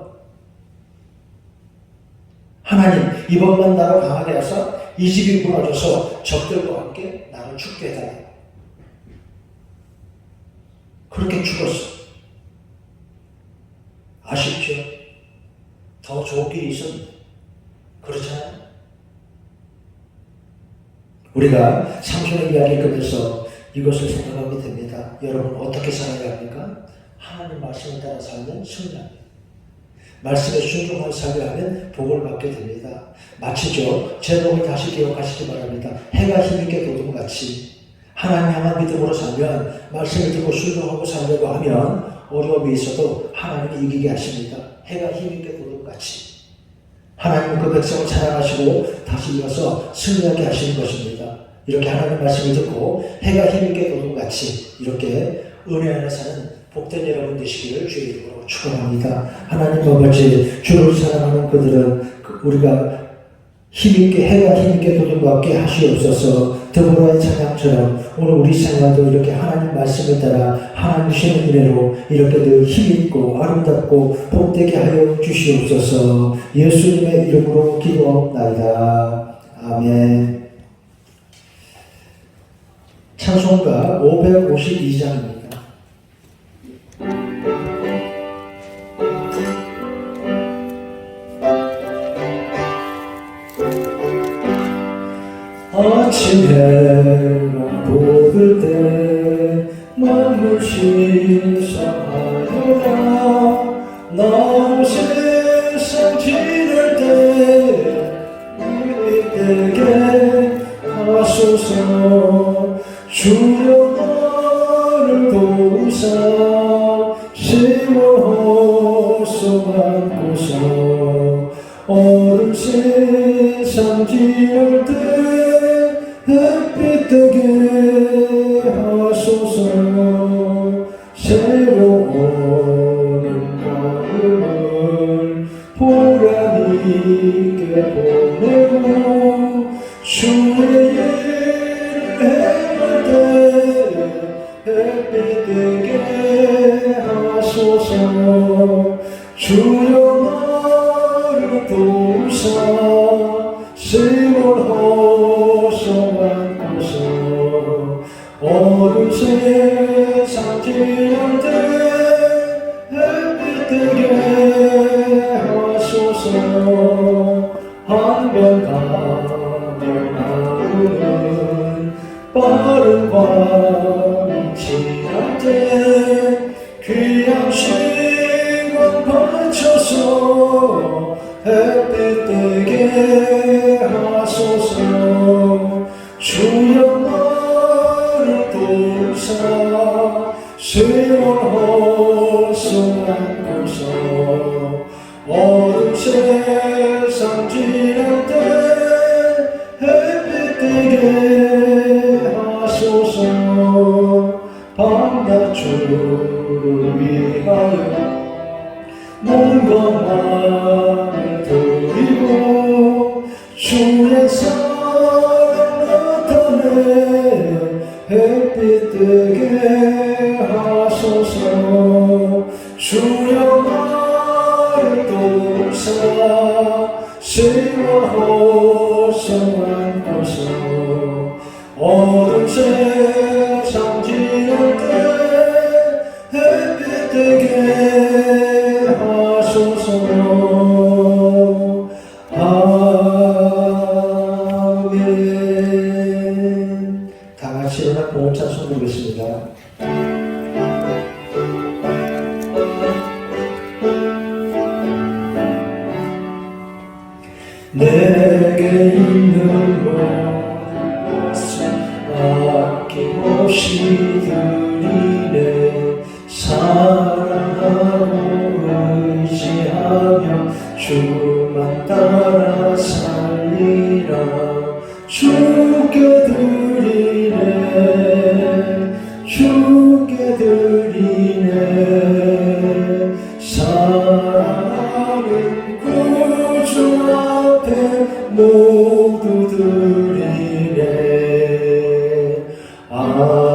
[SPEAKER 1] 하나님 이번만 나를 강하게 하사 이 집이 무너져서 적들과 함께 나를 죽게 해달라. 그렇게 죽었어. 아쉽죠? 더 좋은 길이 있었는데 그렇잖아요. 우리가 삼손의 이야기를 끄면서 이것을 생각하게 됩니다. 여러분 어떻게 살아야 합니까? 하나님 말씀을 따라 살면 승리합니다. 말씀에 순종하여 살려 하면 복을 받게 됩니다. 마치죠. 제목을 다시 기억하시기 바랍니다. 해가 힘있게 돋음같이 하나님 향한 믿음으로 살면, 말씀을 듣고 순종하고 살려고 하면 어려움이 있어도 하나님이 이기게 하십니다. 해가 힘있게 돋음같이 하나님은 그 백성을 사랑하시고 다시 이어서 승리하게 하시는 것입니다. 이렇게 하나님 말씀을 듣고 해가 힘있게 돋음같이 이렇게 은혜 안에 사는 복된 여러분 되시기를 주의 이름으로 축원합니다. 하나님 아버지, 주를 사랑하는 그들은 우리가 힘있게, 해가 힘있게 돋음과 함께 하시옵소서. 드보라의 찬양처럼 오늘 우리 생활도 이렇게 하나님 말씀을 따라 하나님 주시는 은혜로 이렇게 늘 힘있고 아름답고 복되게 하여 주시옵소서. 예수님의 이름으로 기도하옵나이다. 아멘. 찬송가 552장입니다. 아침 해가 돋을 때 만물 신성하여라. 나 세상 지낼 때 우리 때게 하소서. 주여 나를 도우사 세워서 안고서 어둠 세상 지낼 때 햇빛 뜨게 하소서. 새로운 마음을 보람 있게 보내고 주의 일을 행할 때 햇빛 뜨게 하소서. 주여 나를 도우사 세월호서 안고서 어두운 세상 지날 때 햇빛 뜨게 주는 빠른 밤이 지날 때 귀한 시간 바쳐서 햇빛 되게 하소서. 주여 나를 도우사 세월 헛성하고서 어두운 세상 지날 때 햇빛 되게 하소서. 밤낮 주를 위하여 몸과 마음을 드리고 주의 사랑 나타내 햇빛 되게 하소서. 주여 나를 도우사 세월 헛성한 곳서 어두운 세상 지날 때 햇빛 되게 하소서. 아멘. 다 같이 일어나 봉헌 찬송 부르겠습니다. 내게 있는 모든 것을 아낌없이 드리네. 사랑하고 의지하며 주만 따라 살리라. 주께 드리네 주께 드리네. 사랑하는 구주 앞에 모두 드리네. 아멘.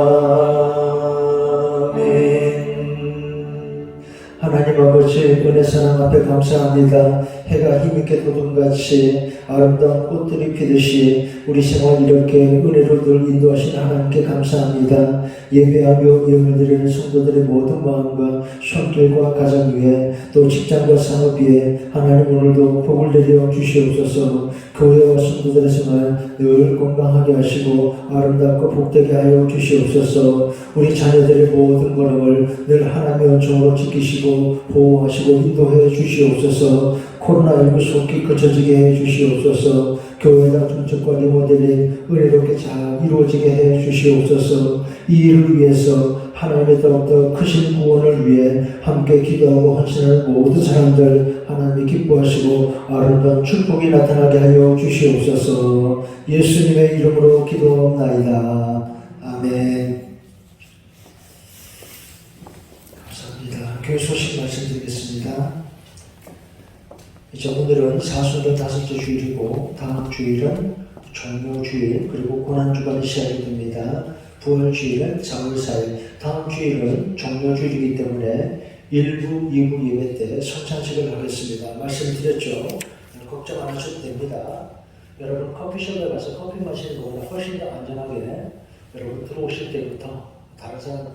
[SPEAKER 1] 하나님 아버지 은혜 사랑 앞에 감사합니다. 해가 힘있게 돋음같이 아름다운 꽃들이 피듯이 우리 생활 이렇게 은혜로 늘 인도하신 하나님께 감사합니다. 예배하며 예물드리는 성도들의 모든 마음과 손길과 가정 위에 또 직장과 산업 위에 하나님 오늘도 복을 내려 주시옵소서. 교회와 성도들의 생활 늘 건강하게 하시고 아름답고 복되게 하여 주시옵소서. 우리 자녀들의 모든 걸음을 늘 하나님의 은총으로 지키시고 보호하시고 인도해 주시옵소서. 코로나19 속히 그쳐지게 해 주시옵소서. 교회당 중첩과 리모델링 은혜롭게 잘 이루어지게 해 주시옵소서. 이 일을 위해서 하나님의 더욱더 크신 구원을 위해 함께 기도하고 헌신하는 모든 사람들 하나님이 기뻐하시고 아름다운 축복이 나타나게 하여 주시옵소서. 예수님의 이름으로 기도하옵나이다. 아멘. 감사합니다. 교회 소식 말씀드리겠습니다. 이제 오늘은 사순절 다섯째 주일이고 다음 주일은 종료주일 그리고 고난주간이 시작이 됩니다. 부활주일은 4월 4일, 다음 주일은 종료주일이기 때문에 1부, 2부 예배 때 성찬식을 하겠습니다. 말씀드렸죠. 걱정 안 하셔도 됩니다. 여러분 커피숍에 가서 커피 마시는 것보다 훨씬 더 안전하게 여러분 들어오실 때부터 다른 사람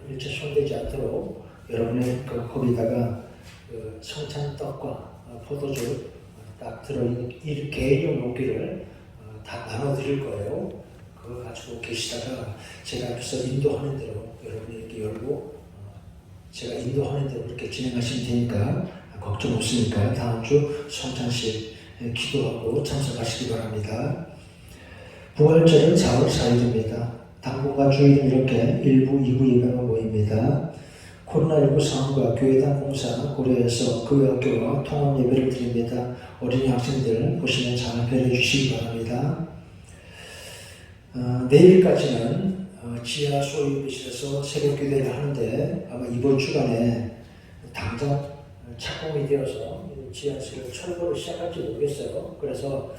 [SPEAKER 1] 일체 손대지 않도록 여러분의 그 거기다가 그 성찬떡과 포도주 딱 들어있는 이 개인용 용기를 다 나눠드릴 거예요. 그거 가지고 계시다가 제가 앞에서 인도하는 대로 여러분이 이렇게 열고 제가 인도하는 대로 이렇게 진행하시면 되니까 걱정 없으니까 다음 주 성찬식 기도하고 참석하시기 바랍니다. 부활절은 4월 4일입니다. 당분간 주일은 이렇게 1부, 2부 예배가 모입니다. 코로나19 상황과 교회당 공사 고려해서 교회학교와 통합 예배를 드립니다. 어린이 학생들 보시면 잘 배려해 주시기 바랍니다. 내일까지는 지하 소유비실에서 새벽 기도를 하는데 아마 이번 주간에 당장 착공이 되어서 지하실을 철거를 시작할지 모르겠어요. 그래서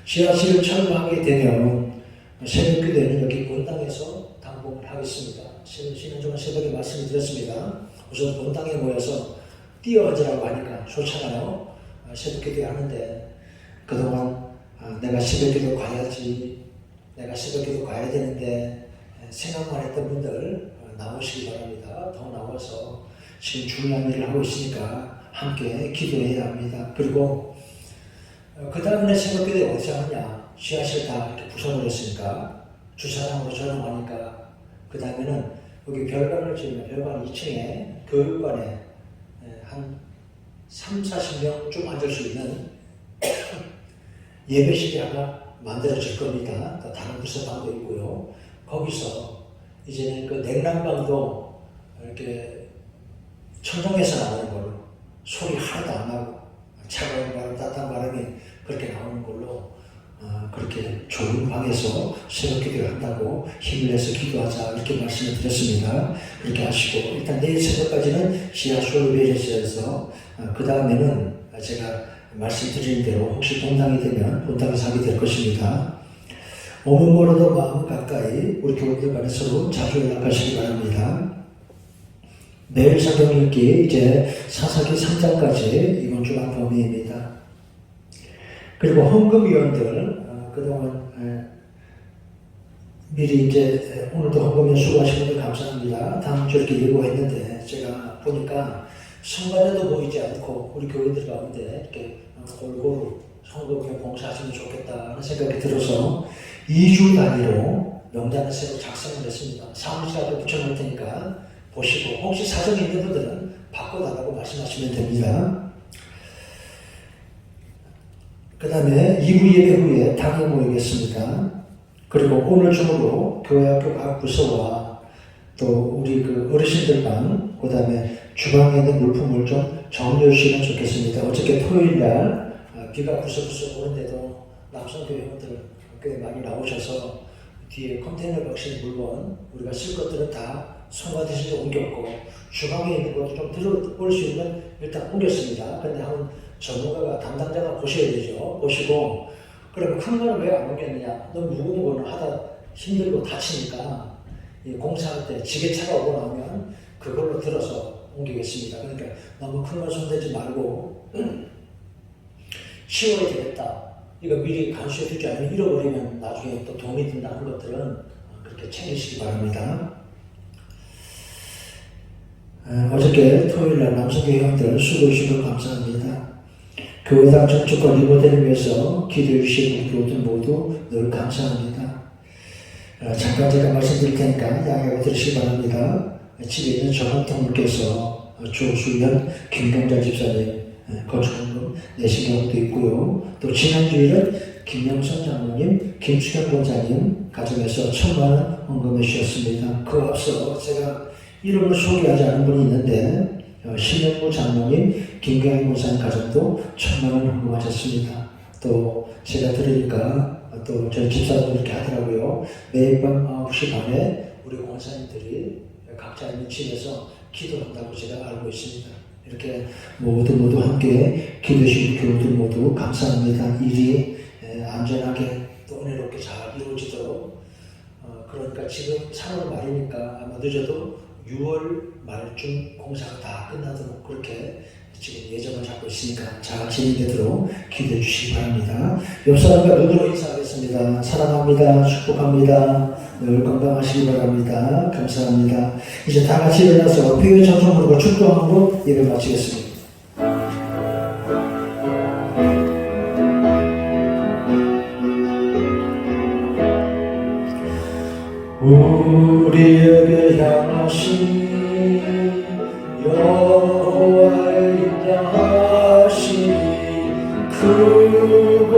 [SPEAKER 1] 지하실을 철거하게 되면 새벽 기도는 여기 본당에서 당분을 하겠습니다. 쉬는 동안 새벽에 말씀을 드렸습니다. 우선 본당에 모여서 뛰어앉으라고 하니까 좋잖아요. 새벽 기도 하는데 그동안 내가 새벽 기도 가야지, 내가 새벽 기도 가야 되는데 생각만 했던 분들 나오시기 바랍니다. 더 나와서 지금 중요한 일을 하고 있으니까 함께 기도해야 합니다. 그리고 그 다음에 새벽 기도에 어디서 하느냐? 씨앗을 다 이렇게 부숴버렸으니까 주차장으로 전용하니까 그 다음에는 여기 별관을 지으면 별관 2층에 교육관에 한 3, 40명 좀 앉을 수 있는 예배실이 하나 만들어질 겁니다. 또 다른 부서방도 있고요. 거기서 이제는 그 냉난방도 이렇게 천정에서 나오는 걸로 소리 하나도 안 나고 차가운 바람, 따뜻한 바람이 그렇게 나오는 걸로 그렇게 좋은 방에서 새벽 기도를 한다고 힘을 내서 기도하자 이렇게 말씀을 드렸습니다. 그렇게 하시고 일단 내일 새벽까지는 지하 수요일에서 그 다음에는 제가 말씀드린 대로 혹시 본당이 되면 본당에서 하게 될 것입니다. 오면 멀어도 마음 가까이 우리 교우들 간에 서로 자주 연락하시기 바랍니다. 내일 성경 읽기 이제 사사기 3장까지 이번 주간 범위입니다. 그리고 헌금위원들 그동안 미리 이제 오늘도 헌금에 수고하신 분들 감사합니다. 다음 주 이렇게 예고했는데 제가 보니까 성관에도 보이지 않고 우리 교회들 가운데 이렇게 골고루 헌금에 봉사하시면 좋겠다 하는 생각이 들어서 2주 단위로 명단을 새로 작성을 했습니다. 사무실 앞에 붙여놓을 테니까 보시고 혹시 사정이 있는 분들은 바꿔달라고 말씀하시면 됩니다. 그 다음에 2부 예배 후에 당에 모이겠습니다. 그리고 오늘 중으로 교회학교 각 부서와 또 우리 그 어르신들 방, 그 다음에 주방에 있는 물품을 좀 정리해 주시면 좋겠습니다. 어저께 토요일날 비가 부서부서 오는데도 남성교회원들 꽤 많이 나오셔서 뒤에 컨테이너 박스의 물건 우리가 쓸 것들은 다 송가대신에 옮겼고 주방에 있는 것도 좀 들어올 수 있는 일단 옮겼습니다. 근데 한번 전문가가 담당자가 보셔야 되죠. 보시고 그러면 큰 거는 왜 안 옮겼느냐? 너무 무거운 거는 하다 힘들고 다치니까 공사할 때 지게차가 오고 나면 그걸로 들어서 옮기겠습니다. 그러니까 너무 큰 걸 손대지 말고 치워야 되겠다. 이거 미리 간수해 두지 않으면 잃어버리면 나중에 또 도움이 된다는 것들은 그렇게 챙기시기 바랍니다. 어저께 토요일날 남성교회 형들 수고해 주셔서 감사합니다. 교회당 정축과 리모델을 위해서 기도해 주신 우리 교우들 모두 늘 감사합니다. 잠깐 제가 말씀드릴 테니까 양해하고 들으시기 바랍니다. 집에 있는 정원통님께서 조수연 김경자 집사님 건축헌금 내신 경우도 있고요. 또 지난주일은 김영선 장로님, 김수경 권사님 가정에서 1,000만원 헌금해 주셨습니다. 그 앞서 제가 이름을 소개하지 않은 분이 있는데 신영무 장로님, 김경희 권사님 가정도 1,000만원 헌금하셨습니다. 또 제가 들으니까 또 저희 집사도 이렇게 하더라고요. 매일 밤 9시 반에 우리 권사님들이 각자 있는 집에서 기도한다고 제가 알고 있습니다. 이렇게 모두 함께 기도해 주신 교우들 모두 감사합니다. 일이 안전하게 또 은혜롭게 잘 이루어지도록 그러니까 지금 3월 말이니까 아마 늦어도 6월 말쯤 공사가 다 끝나도록 그렇게 지금 예정을 잡고 있으니까 잘 진행되도록 기도해 주시기 바랍니다. 옆 사람과 눈으로 인사하겠습니다. 사랑합니다. 축복합니다. 늘 건강하시기 바랍니다. 감사합니다. 이제 다 같이 일어나서 피의 찬송 부르고 축도함으로 예배 마치겠습니다. 우리에게 향하신 여호와의 인자하시니 크고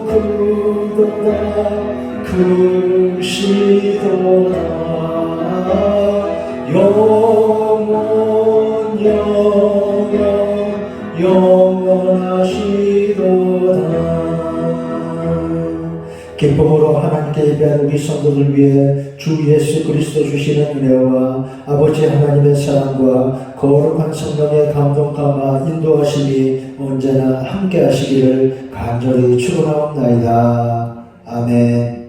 [SPEAKER 1] 크도다 크시도다 영원하시도다. 기쁨으로 하나님께 예배한 우리 성도들 위해 주 예수 그리스도 주시는 은혜와 아버지 하나님의 사랑과 거룩한 성령의 감동감화 인도하심이 언제나 함께 하시기를 간절히 축원하옵나이다. 아멘.